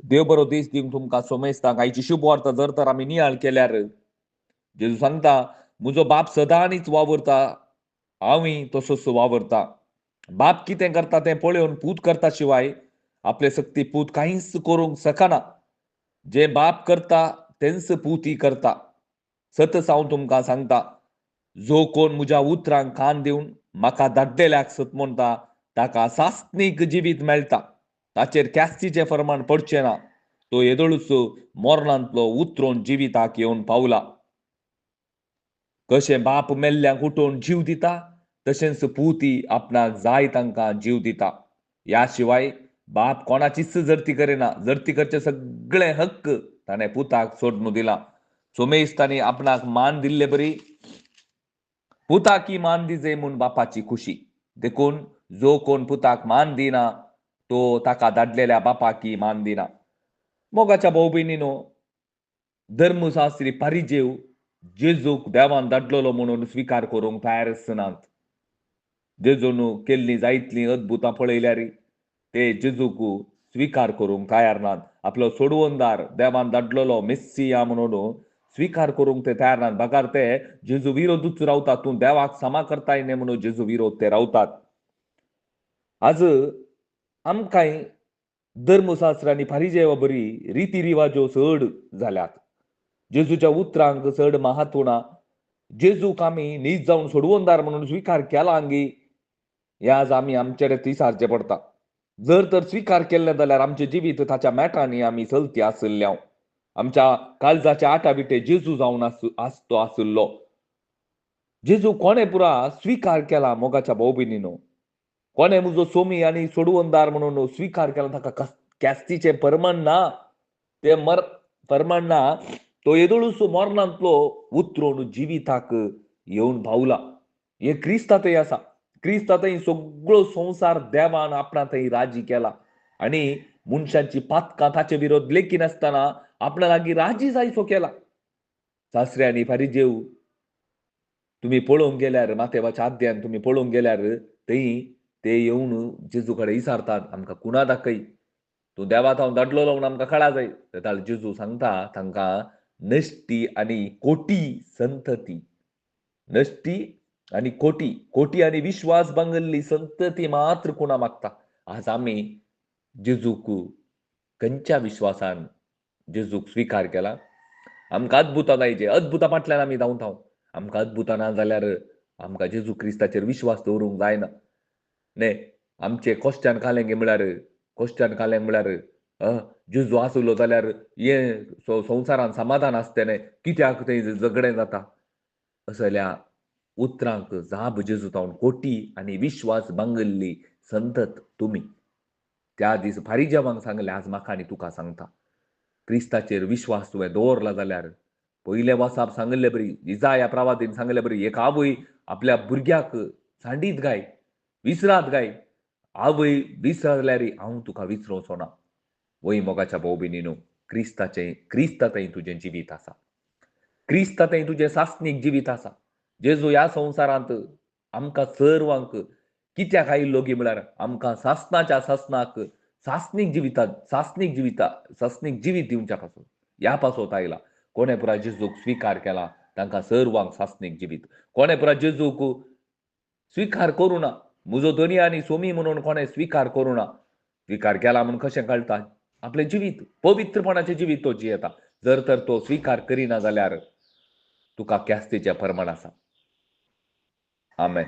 देव बरो दीस दिवंक तुमकां सोमेस्तां आयची शुभ वार्ता जर तर आमी नियाळ केल्यार जेजू सांगता म्हजो बाप सदांच वावरता हांवूय तसोच वावरता. बाप कितें करता तें पळोवन पूत करता शिवाय आपले सक्ती पूत कांयच करूंक शकना. जे बाप करता तेंच पूत ही करता. सतच हांव तुमकां सांगता, जो कोण म्हज्या उतरांक कान दिवन म्हाका धाडलेल्याक सत म्हणटा ताका सासणीक जिवीत मेळटा. ताचेर कॅस्तीचें फर्माण पडचें ना. तो येदोळूच मरणांतलो उतरून जिविताक येवन पावला. कशें बाप मेल्ल्यांक उठोवन जीव दिता तशेंच पूती आपणाक जाय तांकां जीव दिता. ह्या शिवाय बाप कोणाचीच जर्ती करिना. जर्ती करचे सगळे हक्क ताणें पुताक सोडून दिला. सोमेस्तांनी आपणाक मान दिल्ले बरी पुताकी मान दिजे म्हूण बापाची खुशी. देखून जो कोण पुताक मान दिना तो ताका धाडलेल्या बापाकी मान दिना. मोगाच्या भाऊ भयणीनो, धर्मशास्त्री फारिजेव जेजूक देवान धाडलेलो म्हणून स्विकार करूंक तयार आसनात. जेजून केल्लीं जायतलीं अद्भुतां पळयल्यार ते जेजूक स्विकार करूंक तयार नात. आपलो सोडवणदार देवान धाडलेलो मेस्सिया म्हणून स्विकार करूंक ते तयार नात. भाकार ते जेजू विरोधूच रावतात. तूं देवाक क्षमा करताय न्ही म्हणून जेजू विरोध ते रावतात. आज आमकांय धर्मशास्त्रांनी फारिजेवा बरी रिती रिवाज्यो चड झाल्यात. जेजूच्या उतरांक चड महत्व ना. जेजूक आमी नीज जावन सोडवणदार म्हणून स्विकार केला अंगी हें आज आमी आमचे ती सारचें पडटा. जर तर स्विकार केल्लें जाल्यार आमचें जिवीत ताच्या मेटांनी आमी चलती आसल्ल्या आमच्या काळजाचे आटाबिटे जेजू जावन आसतो आसलो. जेजू कोणें पुरा स्विकार केला मोगाच्या भाऊ भयणीनो. कोणें म्हजो सोमी आनी सोडवणदार म्हणून स्विकार केला ताका कॅस्तीचें फर्माण ना. ते फर्माण ना. तो येदोळूच मरणांतलो उतरून जिविताक येवन पावला. हे क्रिस्तांतय आसा. क्रिस्तांतय सगळो संवसार देवान आपणा थंय राजी केला आनी मनशांची पातकां ताचे विरोध लेखी नासतना आपणा लागीं राजी जायचो केला. सासरे आनी फारिजेव तुमी पळोवंक गेल्यार माथेवाच्या आद्यान तुमी पळोवंक गेल्यार थंय ते येवन जेजू कडेन विचारतात आमकां कुणा दाखय. तूं देवाक हांव धाडलेलो म्हूण आमकां कळा जाय. जाल्यार जेजू सांगता तांकां नश्टी आनी कोटी संतती. नश्टी आनी कोटी आनी विश्वास बांगल्ली संतती मात्र कुणा मागता. आज आमी जेजूक खंयच्या विश्वासान जेजूक स्विकार केला. आमकां अद्भुतां जायचे. अद्भुतां फाटल्यान आमी धांवता. आमकां अद्भुतां ना जाल्यार आमकां जेजू क्रिस्ताचेर विश्वास दवरूंक जायना. न्ही आमचे कोश्ट्यान कालेंगे म्हळ्यार जेजू आसलो जाल्यार हे संवसारान समाधान आसता न्ही. कित्याक थंय झगडें जाता. असल्या उतरांक जाप जेजू जावन कोटी आनी विश्वास बांगल्ली संतत तुमी. त्या दीस फारिजेवांक सांगलें आज म्हाका आनी तुका सांगता. क्रिस्ताचेर विश्वास तुवें दवरला जाल्यार पयले वसाप सांगले बरी इजाया प्रवादीन सांगले बरी एक आवय आपल्या भुरग्याक सांडीत गाय विसरात गाय. आवय विसरल्यार हांव तुका विसरोचो ना. वय मोगाच्या भाऊ भयणीनो, क्रिस्तांतय तुजें जिवीत आसा. क्रिस्तांतय तुजें सासणीक जिवीत आसा. जेजू ह्या संवसारांत आमकां सर्वांक कित्याक आयिल्लो गी म्हळ्यार आमकां सासणाच्या सासणाक सासणीक जिवीत दिवच्या पासून ह्या पासत आयला. कोणें पुरा जेजूक स्विकार केला तांकां सर्वांक सासणीक जिवीत. कोणें पुरा जेजूक स्विकार करूं ना. म्हजो धनी आनी सोमी म्हणून कोणें स्विकार करूं ना. स्विकार केला म्हणून कशें कळटा. आपलें जिवीत पवित्रपणाचें जिवीत तो जियेता. जर तर तो स्विकार करिना जाल्यार तुका कॅस्तीचें फर्माण आसा. आमेन.